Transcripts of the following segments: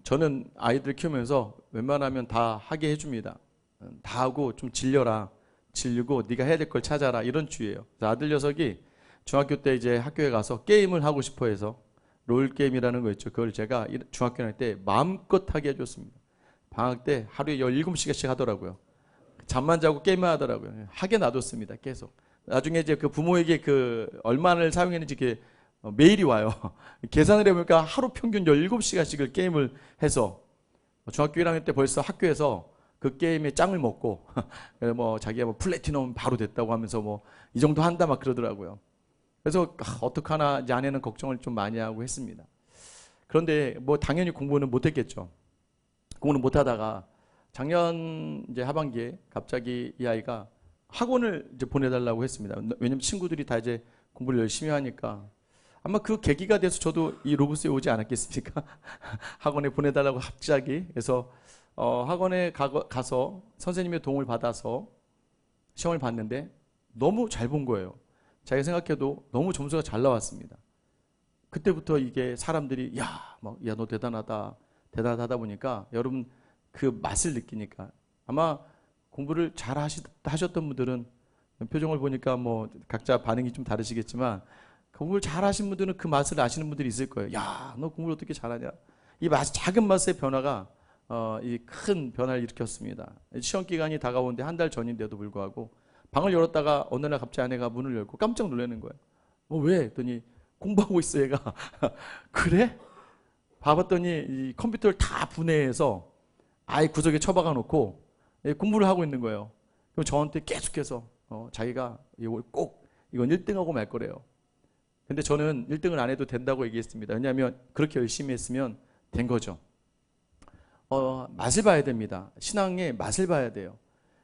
저는 아이들 키우면서 웬만하면 다 하게 해줍니다. 다 하고 좀 질려라. 질리고 네가 해야 될 걸 찾아라. 이런 주의예요. 아들 녀석이 중학교 때 이제 학교에 가서 게임을 하고 싶어 해서 롤게임이라는 거 있죠. 그걸 제가 중학교 다닐 때 마음껏 하게 해줬습니다. 방학 때 하루에 17시간씩 하더라고요. 잠만 자고 게임만 하더라고요. 하게 놔뒀습니다. 계속. 나중에 이제 그 부모에게 그 얼마를 사용했는지 이렇게 메일이 와요. 계산을 해보니까 하루 평균 17시간씩을 게임을 해서 중학교 1학년 때 벌써 학교에서 그 게임에 짱을 먹고 뭐 자기가 뭐 플래티넘 바로 됐다고 하면서 뭐 이 정도 한다 막 그러더라고요. 그래서 어떡하나 이제 아내는 걱정을 좀 많이 하고 했습니다. 그런데 뭐 당연히 공부는 못했겠죠. 공부는 못하다가 작년 이제 하반기에 갑자기 이 아이가 학원을 이제 보내달라고 했습니다. 왜냐면 친구들이 다 이제 공부를 열심히 하니까 아마 그 계기가 돼서 저도 이 로브스에 오지 않았겠습니까? 학원에 보내달라고 갑자기. 그래서 학원에 가서 선생님의 도움을 받아서 시험을 봤는데 너무 잘 본 거예요. 자기가 생각해도 너무 점수가 잘 나왔습니다. 그때부터 이게 사람들이 야, 너 대단하다. 대단하다 보니까 여러분 그 맛을 느끼니까 아마 공부를 잘 하셨던 분들은 표정을 보니까 뭐 각자 반응이 좀 다르시겠지만 공부를 잘 하신 분들은 그 맛을 아시는 분들이 있을 거예요. 야, 너 공부를 어떻게 잘하냐. 이 작은 맛의 변화가 이 큰 변화를 일으켰습니다. 시험 기간이 다가오는데 한 달 전인데도 불구하고 방을 열었다가 어느 날 갑자기 아내가 문을 열고 깜짝 놀라는 거예요. 왜? 했더니 공부하고 있어 얘가. 그래? 봐봤더니 이 컴퓨터를 다 분해해서 아예 구석에 처박아 놓고 공부를 하고 있는 거예요. 그럼 저한테 계속해서 자기가 꼭 이건 1등하고 말 거래요. 근데 저는 1등을 안 해도 된다고 얘기했습니다. 왜냐하면 그렇게 열심히 했으면 된 거죠. 맛을 봐야 됩니다. 신앙의 맛을 봐야 돼요.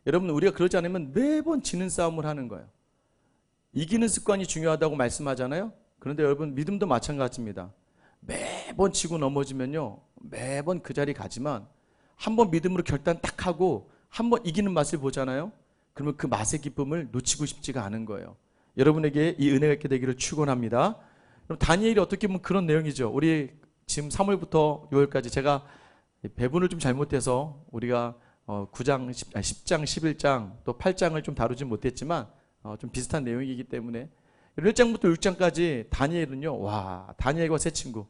여러분 우리가 그러지 않으면 매번 지는 싸움을 하는 거예요. 이기는 습관이 중요하다고 말씀하잖아요. 그런데 여러분 믿음도 마찬가지입니다. 매번 지고 넘어지면요. 매번 그 자리 가지만 한번 믿음으로 결단 딱 하고 한번 이기는 맛을 보잖아요. 그러면 그 맛의 기쁨을 놓치고 싶지가 않은 거예요. 여러분에게 이 은혜가 있게 되기를 축원합니다. 그럼 다니엘이 어떻게 보면 그런 내용이죠. 우리 지금 3월부터 6월까지 제가 배분을 좀 잘못해서 우리가 10장, 11장 또 8장을 좀 다루지 못했지만 좀 비슷한 내용이기 때문에 1장부터 6장까지 다니엘은요. 와, 다니엘과 세 친구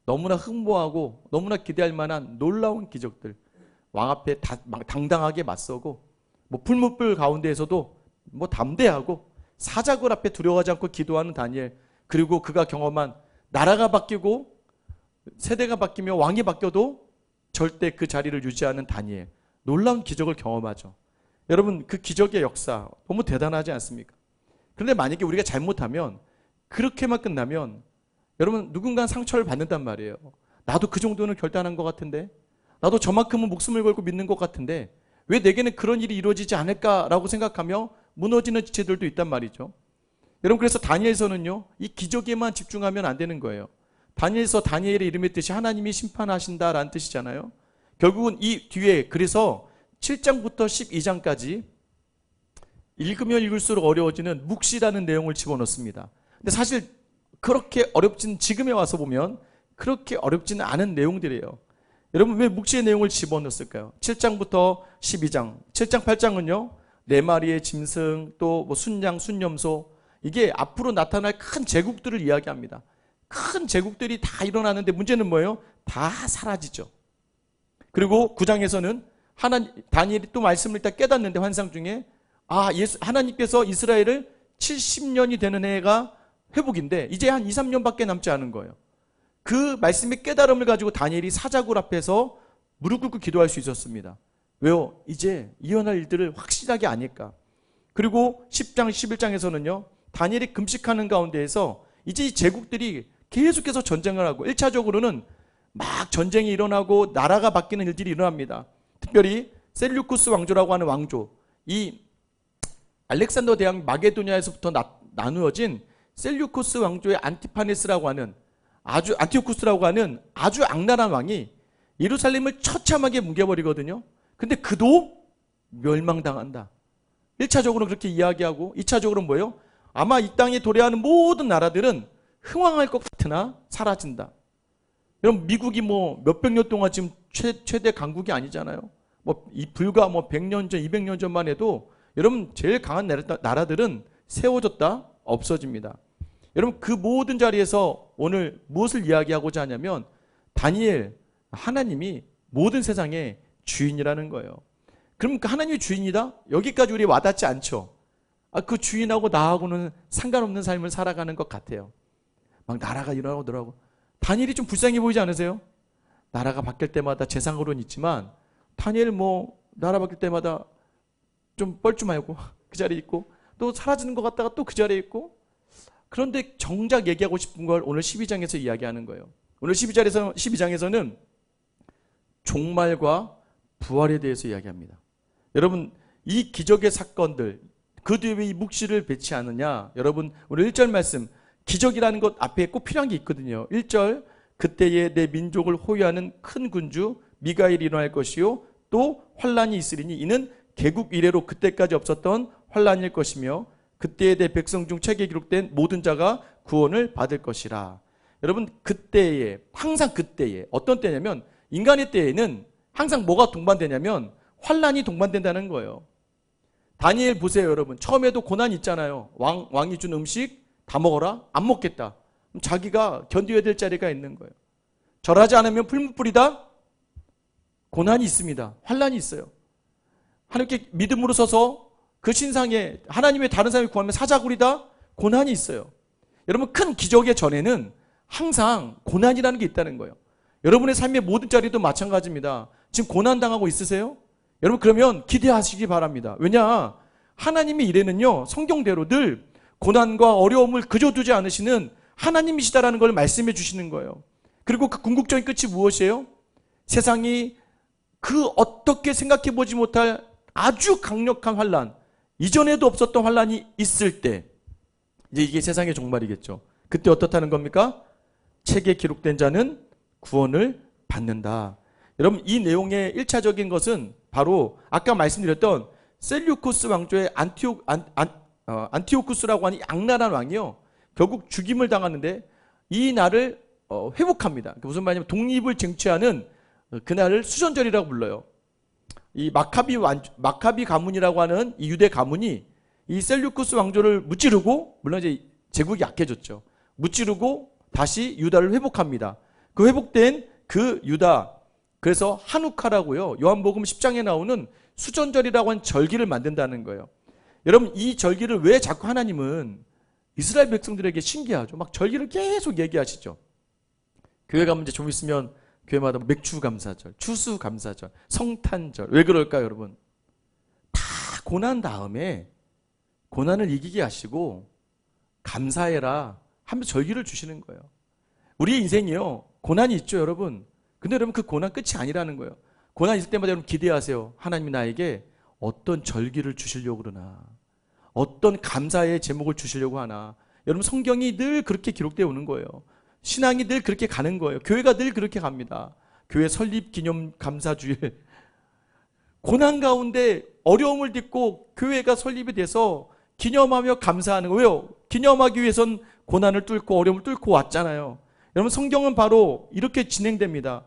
너무나 흥모하고 너무나 기대할 만한 놀라운 기적들 왕 앞에 당당하게 맞서고 뭐 풀무불 가운데에서도 뭐 담대하고 사자굴 앞에 두려워하지 않고 기도하는 다니엘, 그리고 그가 경험한 나라가 바뀌고 세대가 바뀌며 왕이 바뀌어도 절대 그 자리를 유지하는 다니엘, 놀라운 기적을 경험하죠. 여러분 그 기적의 역사 너무 대단하지 않습니까? 그런데 만약에 우리가 잘못하면 그렇게만 끝나면 여러분 누군가 상처를 받는단 말이에요. 나도 그 정도는 결단한 것 같은데, 나도 저만큼은 목숨을 걸고 믿는 것 같은데 왜 내게는 그런 일이 이루어지지 않을까라고 생각하며 무너지는 지체들도 있단 말이죠. 여러분 그래서 다니엘서는요, 이 기적에만 집중하면 안 되는 거예요. 다니엘서 다니엘의 이름의 뜻이 하나님이 심판하신다라는 뜻이잖아요. 결국은 이 뒤에 그래서 7장부터 12장까지 읽으면 읽을수록 어려워지는 묵시라는 내용을 집어넣습니다. 근데 사실 그렇게 어렵진, 지금에 와서 보면 그렇게 어렵지는 않은 내용들이에요. 여러분 왜 묵시의 내용을 집어넣었을까요? 7장부터 12장, 7장 8장은요 네 마리의 짐승, 또 뭐 순양, 순염소, 이게 앞으로 나타날 큰 제국들을 이야기합니다. 큰 제국들이 다 일어나는데 문제는 뭐예요? 다 사라지죠. 그리고 9장에서는 다니엘이 또 말씀을 딱 깨닫는데 환상 중에 하나님께서 이스라엘을 70년이 되는 해가 회복인데 이제 한 2, 3년밖에 남지 않은 거예요. 그 말씀의 깨달음을 가지고 다니엘이 사자굴 앞에서 무릎 꿇고 기도할 수 있었습니다. 왜요? 이제 일어날 일들을 확실하게 아니까. 그리고 10장, 11장에서는요 다니엘이 금식하는 가운데에서 이제 이 제국들이 계속해서 전쟁을 하고 1차적으로는 막 전쟁이 일어나고 나라가 바뀌는 일들이 일어납니다. 특별히 셀류쿠스 왕조라고 하는 왕조, 이 알렉산더 대왕 마게도니아에서부터 나누어진 셀류쿠스 왕조의 안티파네스라고 하는 안티오쿠스라고 하는 아주 악랄한 왕이 예루살렘을 처참하게 뭉개버리거든요. 근데 그도 멸망당한다. 1차적으로 그렇게 이야기하고 2차적으로 뭐예요? 아마 이 땅에 도래하는 모든 나라들은 흥왕할 것 같으나 사라진다. 여러분 미국이 뭐 몇백 년 동안 지금 최대 강국이 아니잖아요. 뭐 이 불과 뭐 100년 전, 200년 전만 해도 여러분 제일 강한 나라들은 세워졌다 없어집니다. 여러분 그 모든 자리에서 오늘 무엇을 이야기하고자 하냐면 다니엘, 하나님이 모든 세상의 주인이라는 거예요. 그럼 그 하나님이 주인이다? 여기까지 우리 와닿지 않죠. 그 주인하고 나하고는 상관없는 삶을 살아가는 것 같아요. 막 나라가 일어나고 늘어나고. 다니엘이 좀 불쌍해 보이지 않으세요? 나라가 바뀔 때마다 재상으로는 있지만 다니엘 뭐 나라 바뀔 때마다 좀 뻘쭘하고 그 자리에 있고 또 사라지는 것 같다가 또 그 자리에 있고. 그런데 정작 얘기하고 싶은 걸 오늘 12장에서 이야기하는 거예요. 오늘 12장에서는 종말과 부활에 대해서 이야기합니다. 여러분 이 기적의 사건들 그 뒤에 왜 이 묵시를 배치하느냐. 여러분 오늘 1절 말씀 기적이라는 것 앞에 꼭 필요한 게 있거든요. 1절 그때에 내 민족을 호위하는 큰 군주 미가엘이 일어날 것이요 또 환란이 있으리니 이는 개국 이래로 그때까지 없었던 환란일 것이며 그때에 내 백성 중 책에 기록된 모든 자가 구원을 받을 것이라. 여러분 그때에 항상 그때에 어떤 때냐면 인간의 때에는 항상 뭐가 동반되냐면 환란이 동반된다는 거예요. 다니엘 보세요 여러분. 처음에도 고난이 있잖아요. 왕이 준 음식 다 먹어라? 안 먹겠다. 그럼 자기가 견뎌야 될 자리가 있는 거예요. 절하지 않으면 풀무불이다? 고난이 있습니다. 환란이 있어요. 하나님께 믿음으로 서서 그 신상에 하나님의 다른 사람이 구하면 사자굴이다? 고난이 있어요. 여러분 큰 기적의 전에는 항상 고난이라는 게 있다는 거예요. 여러분의 삶의 모든 자리도 마찬가지입니다. 지금 고난당하고 있으세요? 여러분 그러면 기대하시기 바랍니다. 왜냐? 하나님의 일에는요 성경대로 늘 고난과 어려움을 그저 두지 않으시는 하나님이시다라는 걸 말씀해 주시는 거예요. 그리고 그 궁극적인 끝이 무엇이에요? 세상이 그 어떻게 생각해 보지 못할 아주 강력한 환란, 이전에도 없었던 환란이 있을 때 이제 이게 세상의 종말이겠죠. 그때 어떻다는 겁니까? 책에 기록된 자는 구원을 받는다. 여러분 이 내용의 1차적인 것은 바로 아까 말씀드렸던 셀류쿠스 왕조의 안티오쿠스라고 하는 악랄한 왕이요 결국 죽임을 당하는데 이 날을 회복합니다. 무슨 말이냐면 독립을 쟁취하는 그날을 수전절이라고 불러요. 이 마카비 가문이라고 하는 이 유대 가문이 이 셀류쿠스 왕조를 무찌르고, 물론 이제 제국이 약해졌죠. 무찌르고 다시 유다를 회복합니다. 그 회복된 그 유다, 그래서 한우카라고요. 요한복음 10장에 나오는 수전절이라고 하는 절기를 만든다는 거예요. 여러분 이 절기를 왜 자꾸 하나님은 이스라엘 백성들에게 신기하죠. 막 절기를 계속 얘기하시죠. 교회 가면 이제 좀 있으면 교회마다 맥주감사절, 추수감사절, 성탄절. 왜 그럴까요 여러분? 다 고난 다음에 고난을 이기게 하시고 감사해라 하면서 절기를 주시는 거예요. 우리의 인생이요 고난이 있죠 여러분. 근데 여러분 그 고난 끝이 아니라는 거예요. 고난 있을 때마다 여러분 기대하세요. 하나님이 나에게 어떤 절기를 주시려고 그러나, 어떤 감사의 제목을 주시려고 하나. 여러분 성경이 늘 그렇게 기록되어 오는 거예요. 신앙이 늘 그렇게 가는 거예요. 교회가 늘 그렇게 갑니다. 교회 설립 기념 감사주일. 고난 가운데 어려움을 딛고 교회가 설립이 돼서 기념하며 감사하는 거예요. 왜요? 기념하기 위해선 고난을 뚫고 어려움을 뚫고 왔잖아요. 여러분 성경은 바로 이렇게 진행됩니다.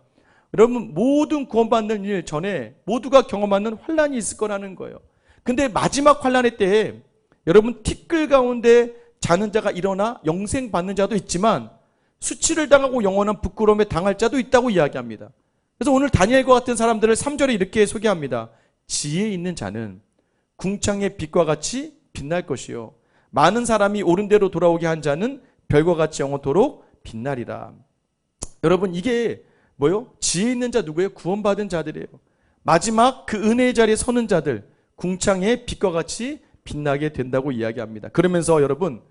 여러분 모든 구원받는 일 전에 모두가 경험하는 환란이 있을 거라는 거예요. 근데 마지막 환란의 때에 여러분 티끌 가운데 자는 자가 일어나 영생 받는 자도 있지만 수치를 당하고 영원한 부끄러움에 당할 자도 있다고 이야기합니다. 그래서 오늘 다니엘과 같은 사람들을 3절에 이렇게 소개합니다. 지혜 있는 자는 궁창의 빛과 같이 빛날 것이요 많은 사람이 옳은 대로 돌아오게 한 자는 별과 같이 영원토록 빛나리라. 여러분 이게 뭐요? 지혜 있는 자 누구예요? 구원받은 자들이에요. 마지막 그 은혜의 자리에 서는 자들, 궁창의 빛과 같이 빛나게 된다고 이야기합니다. 그러면서 여러분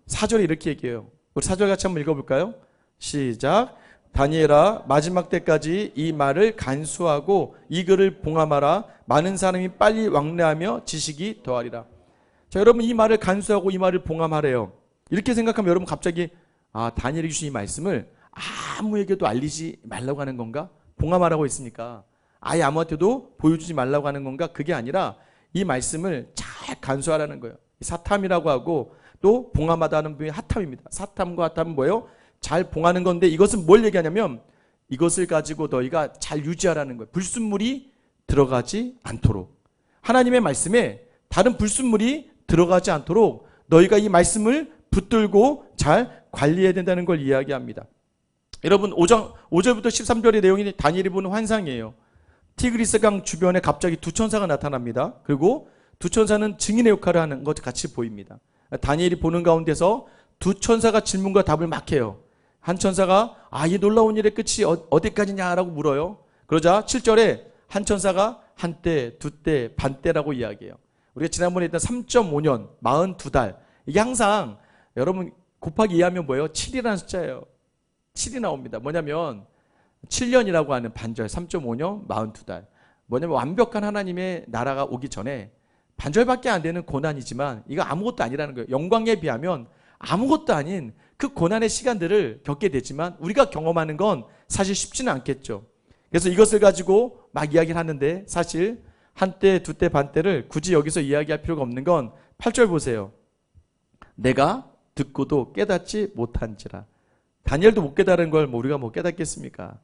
4절에 이렇게 얘기해요. 우리 4절 같이 한번 읽어볼까요? 시작. 다니엘아 마지막 때까지 이 말을 간수하고 이 글을 봉함하라. 많은 사람이 빨리 왕래하며 지식이 더하리라. 자 여러분 이 말을 간수하고 이 말을 봉함하래요. 이렇게 생각하면 여러분 갑자기 다니엘이 주신 이 말씀을 아무에게도 알리지 말라고 하는 건가? 봉함하라고 했으니까 아예 아무한테도 보여주지 말라고 하는 건가? 그게 아니라 이 말씀을 잘 간수하라는 거예요. 사탐이라고 하고 또 봉함하다는 분이 핫탐입니다. 사탐과 핫탐은 뭐예요? 잘 봉하는 건데 이것은 뭘 얘기하냐면 이것을 가지고 너희가 잘 유지하라는 거예요. 불순물이 들어가지 않도록. 하나님의 말씀에 다른 불순물이 들어가지 않도록 너희가 이 말씀을 붙들고 잘 관리해야 된다는 걸 이야기합니다. 여러분 5절부터 13절의 내용이 다니엘이 보는 환상이에요. 티그리스 강 주변에 갑자기 두 천사가 나타납니다. 그리고 두 천사는 증인의 역할을 하는 것 같이 보입니다. 다니엘이 보는 가운데서 두 천사가 질문과 답을 막 해요. 한 천사가 이 놀라운 일의 끝이 어디까지냐라고 물어요. 그러자 7절에 한 천사가 한때, 두때, 반때라고 이야기해요. 우리가 지난번에 했던 3.5년, 42달. 이게 항상 여러분 곱하기 2하면 뭐예요? 7이라는 숫자예요. 7이 나옵니다. 뭐냐면 7년이라고 하는 반절, 3.5년, 42달. 뭐냐면 완벽한 하나님의 나라가 오기 전에 반절밖에 안 되는 고난이지만 이거 아무것도 아니라는 거예요. 영광에 비하면 아무것도 아닌 그 고난의 시간들을 겪게 되지만 우리가 경험하는 건 사실 쉽지는 않겠죠. 그래서 이것을 가지고 막 이야기를 하는데 사실 한때, 두때, 반때를 굳이 여기서 이야기할 필요가 없는 건 8절 보세요. 내가 듣고도 깨닫지 못한지라. 다니엘도 못 깨달은 걸 우리가 깨닫겠습니까?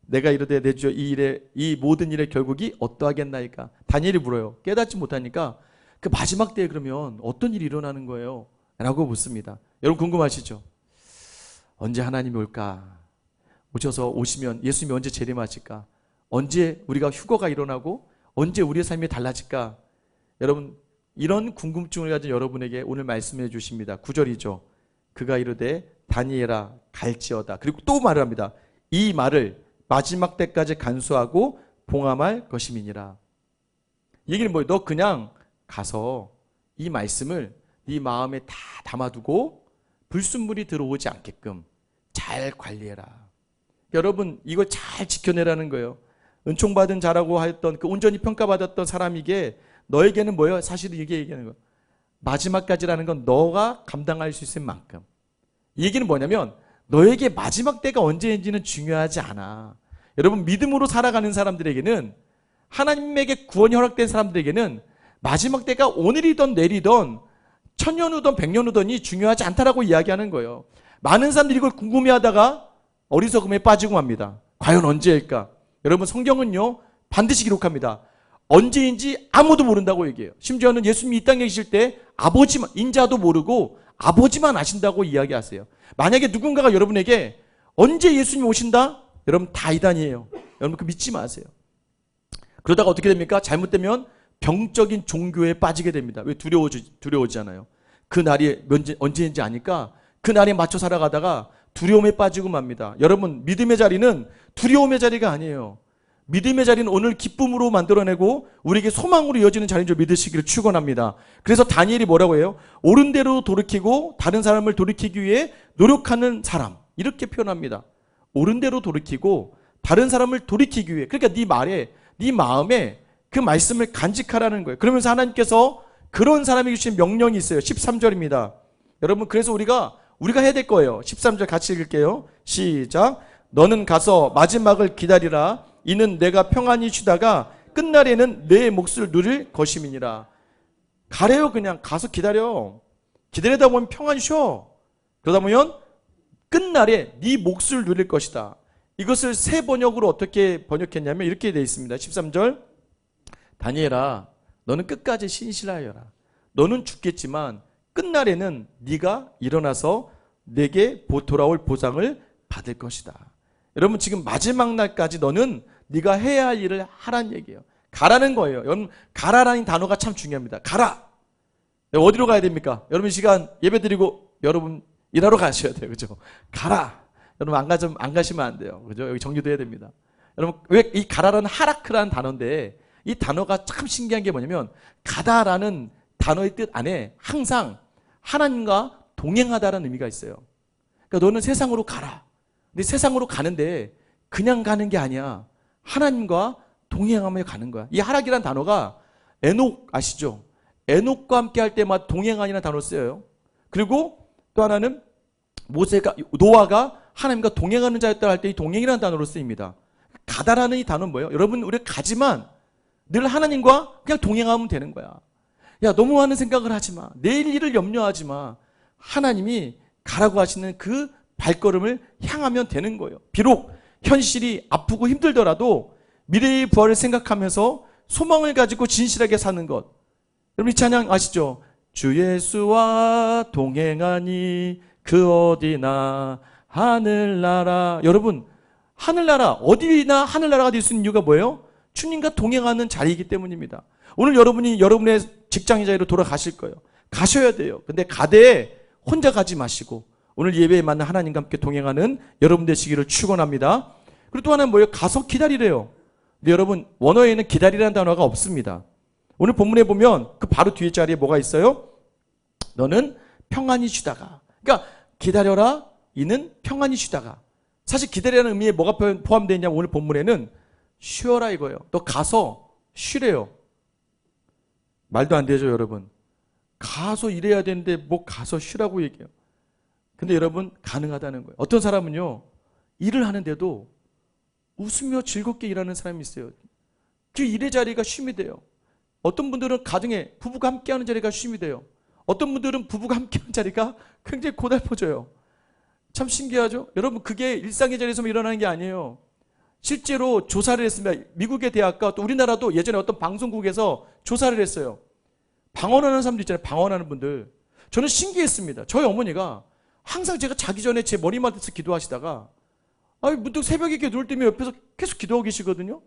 내가 이르되 내 주여 이 모든 일의 결국이 어떠하겠나이까? 다니엘이 물어요. 깨닫지 못하니까 그 마지막 때에 그러면 어떤 일이 일어나는 거예요? 라고 묻습니다. 여러분 궁금하시죠? 언제 하나님이 올까? 오시면 예수님이 언제 재림하실까? 언제 우리가 휴거가 일어나고 언제 우리의 삶이 달라질까? 여러분 이런 궁금증을 가진 여러분에게 오늘 말씀해 주십니다. 9절이죠. 그가 이르되 다니엘아 갈지어다. 그리고 또 말을 합니다. 이 말을 마지막 때까지 간수하고 봉함할 것임이니라. 이 얘기는 뭐예요? 너 그냥 가서 이 말씀을 네 마음에 다 담아두고 불순물이 들어오지 않게끔 잘 관리해라. 여러분 이걸 잘 지켜내라는 거예요. 은총받은 자라고 했던 그 온전히 평가받았던 사람에게 너에게는 뭐예요? 사실은 이게 얘기하는 거예요. 마지막까지라는 건 너가 감당할 수 있을 만큼. 이 얘기는 뭐냐면 너에게 마지막 때가 언제인지는 중요하지 않아. 여러분 믿음으로 살아가는 사람들에게는 하나님에게 구원이 허락된 사람들에게는 마지막 때가 오늘이든 내일이든 천년 후든 백년 후든이 중요하지 않다라고 이야기하는 거예요. 많은 사람들이 이걸 궁금해하다가 어리석음에 빠지고 맙니다. 과연 언제일까? 여러분 성경은요 반드시 기록합니다. 언제인지 아무도 모른다고 얘기해요. 심지어는 예수님이 이 땅에 계실 때 아버지만 인자도 모르고 아버지만 아신다고 이야기하세요. 만약에 누군가가 여러분에게 언제 예수님이 오신다? 여러분 다 이단이에요. 여러분 그 믿지 마세요. 그러다가 어떻게 됩니까? 잘못되면 병적인 종교에 빠지게 됩니다. 왜? 두려워지잖아요. 그 날이 언제인지 아니까 그 날에 맞춰 살아가다가 두려움에 빠지고 맙니다. 여러분 믿음의 자리는 두려움의 자리가 아니에요. 믿음의 자리는 오늘 기쁨으로 만들어내고 우리에게 소망으로 이어지는 자리인 줄 믿으시기를 축원합니다. 그래서 다니엘이 뭐라고 해요? 옳은 대로 돌이키고 다른 사람을 돌이키기 위해 노력하는 사람, 이렇게 표현합니다. 옳은 대로 돌이키고 다른 사람을 돌이키기 위해. 그러니까 네 말에, 네 마음에 그 말씀을 간직하라는 거예요. 그러면서 하나님께서 그런 사람에게 주신 명령이 있어요. 13절입니다. 여러분 그래서 우리가 해야 될 거예요. 13절 같이 읽을게요. 시작. 너는 가서 마지막을 기다리라. 이는 내가 평안히 쉬다가 끝날에는 내 몫을 누릴 것임이니라. 가래요. 그냥 가서 기다려. 기다리다 보면 평안히 쉬어. 그러다 보면 끝날에 네 몫을 누릴 것이다. 이것을 새 번역으로 어떻게 번역했냐면 이렇게 되어 있습니다. 13절. 다니엘아 너는 끝까지 신실하여라. 너는 죽겠지만 끝날에는 네가 일어나서 내게 돌아올 보상을 받을 것이다. 여러분 지금 마지막 날까지 너는 네가 해야 할 일을 하라는 얘기예요. 가라는 거예요. 여러분 가라라는 단어가 참 중요합니다. 가라. 어디로 가야 됩니까? 여러분 이 시간 예배드리고 여러분 일하러 가셔야 돼요. 그죠? 가라. 여러분 안 가시면 안 돼요. 그죠? 여기 정리도 해야 됩니다. 여러분 왜 이 가라라는 하라크라는 단어인데 이 단어가 참 신기한 게 뭐냐면 가다라는 단어의 뜻 안에 항상 하나님과 동행하다라는 의미가 있어요. 그러니까 너는 세상으로 가라. 근데 세상으로 가는데 그냥 가는 게 아니야. 하나님과 동행하며 가는 거야. 이 하락이라는 단어가 에녹 아시죠? 에녹과 함께 할 때마다 동행하니라는 단어를 써요. 그리고 또 하나는 노아가 하나님과 동행하는 자였다 할 때 이 동행이라는 단어로 쓰입니다. 가다라는 이 단어는 뭐예요? 여러분 우리가 가지만 늘 하나님과 그냥 동행하면 되는 거야. 야 너무 많은 생각을 하지 마. 내일 일을 염려하지 마. 하나님이 가라고 하시는 그 발걸음을 향하면 되는 거예요. 비록 현실이 아프고 힘들더라도 미래의 부활을 생각하면서 소망을 가지고 진실하게 사는 것. 여러분 이 찬양 아시죠? 주 예수와 동행하니 그 어디나 하늘나라. 여러분 하늘나라, 어디나 하늘나라가 될 수 있는 이유가 뭐예요? 주님과 동행하는 자리이기 때문입니다. 오늘 여러분이 여러분의 직장의 자리로 돌아가실 거예요. 가셔야 돼요. 근데 가되 혼자 가지 마시고 오늘 예배에 맞는 하나님과 함께 동행하는 여러분 되시기를 축원합니다. 그리고 또 하나는 뭐예요? 가서 기다리래요. 근데 여러분 원어에는 기다리라는 단어가 없습니다. 오늘 본문에 보면 그 바로 뒤에 자리에 뭐가 있어요? 너는 평안히 쉬다가. 그러니까 기다려라, 이는 평안히 쉬다가. 사실 기다리라는 의미에 뭐가 포함되어 있냐면 오늘 본문에는 쉬어라 이거예요. 너 가서 쉬래요. 말도 안 되죠 여러분. 가서 일해야 되는데 뭐 가서 쉬라고 얘기해요. 근데 여러분 가능하다는 거예요. 어떤 사람은요 일을 하는데도 웃으며 즐겁게 일하는 사람이 있어요. 그 일의 자리가 쉼이 돼요. 어떤 분들은 가정에 부부가 함께하는 자리가 쉼이 돼요. 어떤 분들은 부부가 함께하는 자리가 굉장히 고달퍼져요. 참 신기하죠? 여러분 그게 일상의 자리에서만 일어나는 게 아니에요. 실제로 조사를 했습니다. 미국의 대학과 또 우리나라도 예전에 어떤 방송국에서 조사를 했어요. 방언하는 사람들 있잖아요. 방언하는 분들. 저는 신기했습니다. 저희 어머니가 항상 제가 자기 전에 제 머리맡에서 기도하시다가 문득 새벽에 이렇게 누울 때면 옆에서 계속 기도하고 계시거든요.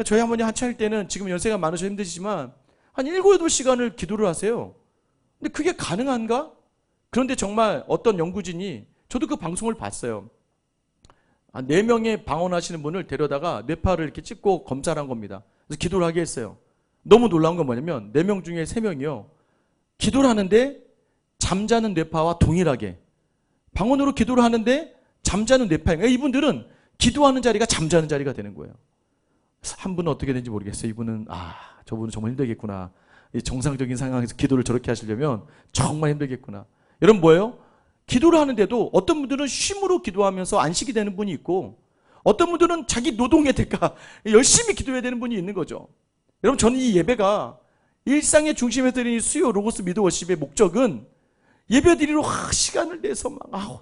저희 어머니 한창일 때는 지금 연세가 많으셔서 힘드시지만 한 7, 8시간을 기도를 하세요. 근데 그게 가능한가? 그런데 정말 어떤 연구진이 저도 그 방송을 봤어요. 4명의 방언하시는 분을 데려다가 뇌파를 이렇게 찍고 검사를 한 겁니다. 그래서 기도를 하게 했어요. 너무 놀라운 건 뭐냐면 4명 중에 3명이요. 기도를 하는데 잠자는 뇌파와 동일하게 방언으로 기도를 하는데 잠자는 뇌파예요. 이분들은 기도하는 자리가 잠자는 자리가 되는 거예요. 한 분은 어떻게 되는지 모르겠어요. 이분은 저분은 정말 힘들겠구나. 정상적인 상황에서 기도를 저렇게 하시려면 정말 힘들겠구나. 여러분 뭐예요? 기도를 하는데도 어떤 분들은 쉼으로 기도하면서 안식이 되는 분이 있고 어떤 분들은 자기 노동의 대가 열심히 기도해야 되는 분이 있는 거죠. 여러분 저는 이 예배가 일상의 중심에 드린 수요 로고스 미드워십의 목적은 예배드리러 시간을 내서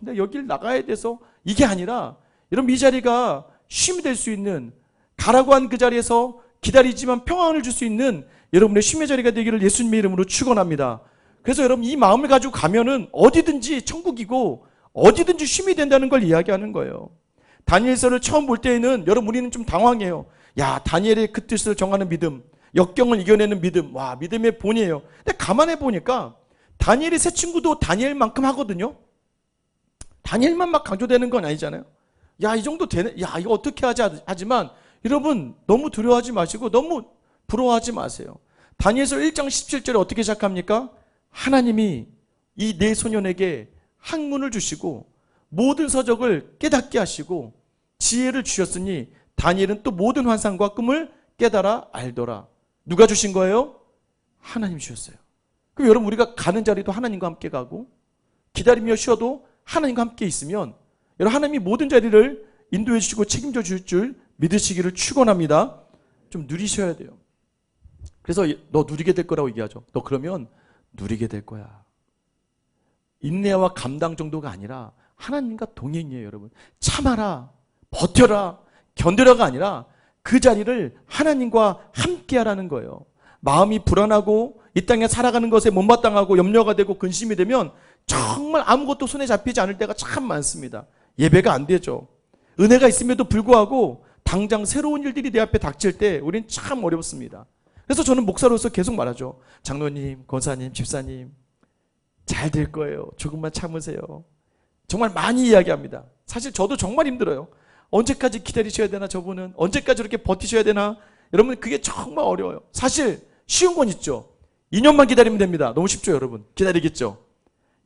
내가 여길 나가야 돼서 이게 아니라 여러분 이 자리가 쉼이 될 수 있는 가라고 한 그 자리에서 기다리지만 평안을 줄 수 있는 여러분의 쉼의 자리가 되기를 예수님의 이름으로 축원합니다. 그래서 여러분 이 마음을 가지고 가면은 어디든지 천국이고 어디든지 쉼이 된다는 걸 이야기하는 거예요. 다니엘서를 처음 볼 때에는 여러분 우리는 좀 당황해요. 다니엘의 그 뜻을 정하는 믿음, 역경을 이겨내는 믿음, 믿음의 본이에요. 근데 가만히 보니까 다니엘의 세 친구도 다니엘만큼 하거든요. 다니엘만 막 강조되는 건 아니잖아요. 이 정도 되네. 이거 어떻게 하지? 하지만 여러분 너무 두려워하지 마시고 너무 부러워하지 마세요. 다니엘서 1장 17절에 어떻게 시작합니까? 하나님이 이 네 소년에게 학문을 주시고 모든 서적을 깨닫게 하시고 지혜를 주셨으니 다니엘은 또 모든 환상과 꿈을 깨달아 알더라. 누가 주신 거예요? 하나님 주셨어요. 그럼 여러분 우리가 가는 자리도 하나님과 함께 가고 기다리며 쉬어도 하나님과 함께 있으면 여러분 하나님이 모든 자리를 인도해 주시고 책임져 주실 줄 믿으시기를 축원합니다. 좀 누리셔야 돼요. 그래서 너 누리게 될 거라고 얘기하죠. 너 그러면 누리게 될 거야. 인내와 감당 정도가 아니라 하나님과 동행이에요, 여러분. 참아라, 버텨라, 견뎌라가 아니라 그 자리를 하나님과 함께 하라는 거예요. 마음이 불안하고 이 땅에 살아가는 것에 못마땅하고 염려가 되고 근심이 되면 정말 아무것도 손에 잡히지 않을 때가 참 많습니다. 예배가 안 되죠. 은혜가 있음에도 불구하고 당장 새로운 일들이 내 앞에 닥칠 때 우린 참 어렵습니다. 그래서 저는 목사로서 계속 말하죠. 장로님, 권사님, 집사님 잘 될 거예요. 조금만 참으세요. 정말 많이 이야기합니다. 사실 저도 정말 힘들어요. 언제까지 기다리셔야 되나 저분은? 언제까지 이렇게 버티셔야 되나? 여러분 그게 정말 어려워요. 사실 쉬운 건 있죠. 2년만 기다리면 됩니다. 너무 쉽죠 여러분? 기다리겠죠?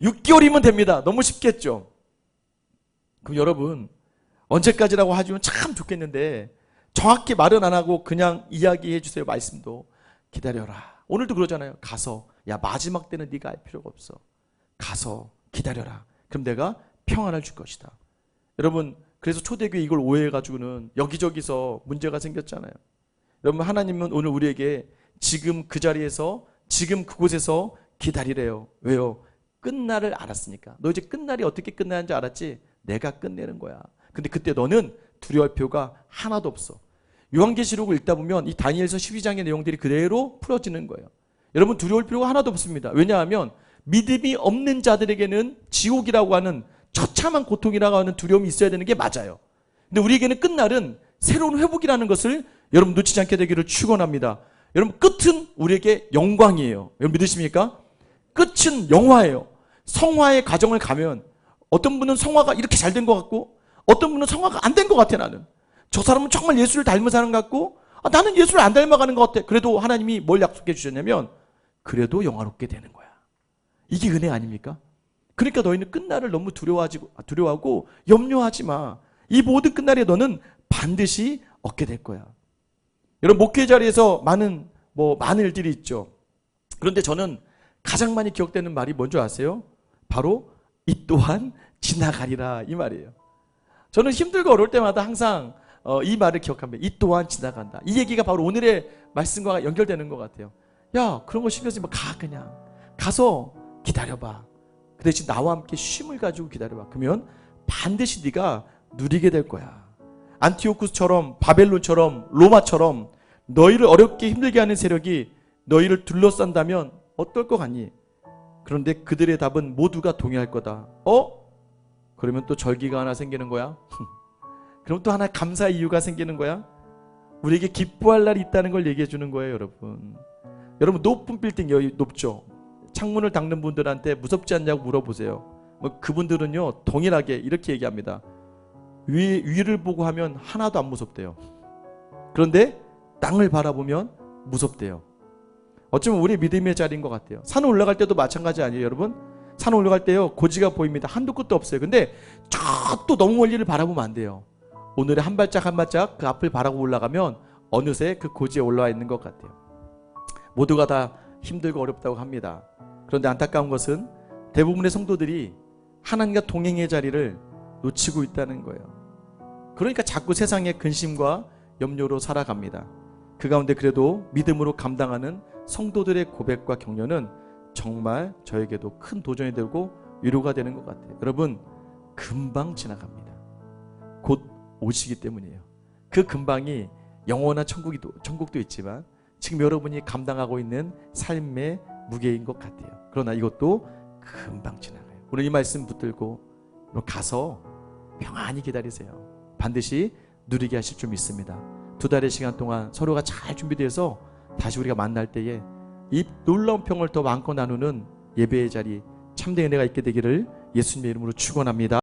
6개월이면 됩니다. 너무 쉽겠죠? 그럼 여러분 언제까지라고 하시면 참 좋겠는데 정확히 말은 안 하고 그냥 이야기해 주세요. 말씀도. 기다려라. 오늘도 그러잖아요. 가서 마지막 때는 네가 알 필요가 없어. 가서 기다려라. 그럼 내가 평안을 줄 것이다. 여러분 그래서 초대교회 이걸 오해해가지고는 여기저기서 문제가 생겼잖아요. 여러분 하나님은 오늘 우리에게 지금 그 자리에서 지금 그곳에서 기다리래요. 왜요? 끝날을 알았으니까. 너 이제 끝날이 어떻게 끝나는지 알았지? 내가 끝내는 거야. 근데 그때 너는 두려워할 필요가 하나도 없어. 요한계시록을 읽다 보면 이 다니엘서 12장의 내용들이 그대로 풀어지는 거예요. 여러분 두려울 필요가 하나도 없습니다. 왜냐하면 믿음이 없는 자들에게는 지옥이라고 하는 처참한 고통이라고 하는 두려움이 있어야 되는 게 맞아요. 근데 우리에게는 끝날은 새로운 회복이라는 것을 여러분 놓치지 않게 되기를 축원합니다. 여러분 끝은 우리에게 영광이에요. 여러분 믿으십니까? 끝은 영화예요. 성화의 과정을 가면 어떤 분은 성화가 이렇게 잘 된 것 같고 어떤 분은 성화가 안 된 것 같아. 나는 저 사람은 정말 예수를 닮은 사람 같고 나는 예수를 안 닮아가는 것 같아. 그래도 하나님이 뭘 약속해 주셨냐면 그래도 영화롭게 되는 거야. 이게 은혜 아닙니까? 그러니까 너희는 끝날을 너무 두려워하고 염려하지 마. 이 모든 끝날에 너는 반드시 얻게 될 거야. 여러분 목회 자리에서 많은 일들이 있죠. 그런데 저는 가장 많이 기억되는 말이 뭔지 아세요? 바로 이 또한 지나가리라 이 말이에요. 저는 힘들고 어려울 때마다 항상 이 말을 기억합니다. 이 또한 지나간다. 이 얘기가 바로 오늘의 말씀과 연결되는 것 같아요. 야 그런 거 신경 쓰지 마. 그냥 가서 기다려봐. 그 대신 나와 함께 쉼을 가지고 기다려봐. 그러면 반드시 네가 누리게 될 거야. 안티오쿠스처럼 바벨론처럼 로마처럼 너희를 어렵게 힘들게 하는 세력이 너희를 둘러싼다면 어떨 것 같니? 그런데 그들의 답은 모두가 동의할 거다. 그러면 또 절기가 하나 생기는 거야? 그럼 또 하나 감사의 이유가 생기는 거야? 우리에게 기뻐할 날이 있다는 걸 얘기해 주는 거예요, 여러분. 여러분 높은 빌딩 여기 높죠? 창문을 닦는 분들한테 무섭지 않냐고 물어보세요. 그분들은요 동일하게 이렇게 얘기합니다. 위를 보고 하면 하나도 안 무섭대요. 그런데 땅을 바라보면 무섭대요. 어쩌면 우리 믿음의 자리인 것 같아요. 산 올라갈 때도 마찬가지 아니에요, 여러분? 산 올라갈 때요 고지가 보입니다. 한도 끝도 없어요. 근데 저 또 너무 멀리를 바라보면 안 돼요. 오늘의 한 발짝 한 발짝 그 앞을 바라보고 올라가면 어느새 그 고지에 올라와 있는 것 같아요. 모두가 다 힘들고 어렵다고 합니다. 그런데 안타까운 것은 대부분의 성도들이 하나님과 동행의 자리를 놓치고 있다는 거예요. 그러니까 자꾸 세상의 근심과 염려로 살아갑니다. 그 가운데 그래도 믿음으로 감당하는 성도들의 고백과 격려는 정말 저에게도 큰 도전이 되고 위로가 되는 것 같아요. 여러분 금방 지나갑니다. 곧 오시기 때문이에요. 그 금방이 영원한 천국도 있지만 지금 여러분이 감당하고 있는 삶의 무게인 것 같아요. 그러나 이것도 금방 지나가요. 오늘 이 말씀 붙들고 가서 평안히 기다리세요. 반드시 누리게 하실 줄 믿습니다. 2달의 시간 동안 서로가 잘 준비되어서 다시 우리가 만날 때에 이 놀라운 평을 더 마음껏 나누는 예배의 자리, 참된 은혜가 있게 되기를 예수님의 이름으로 축원합니다.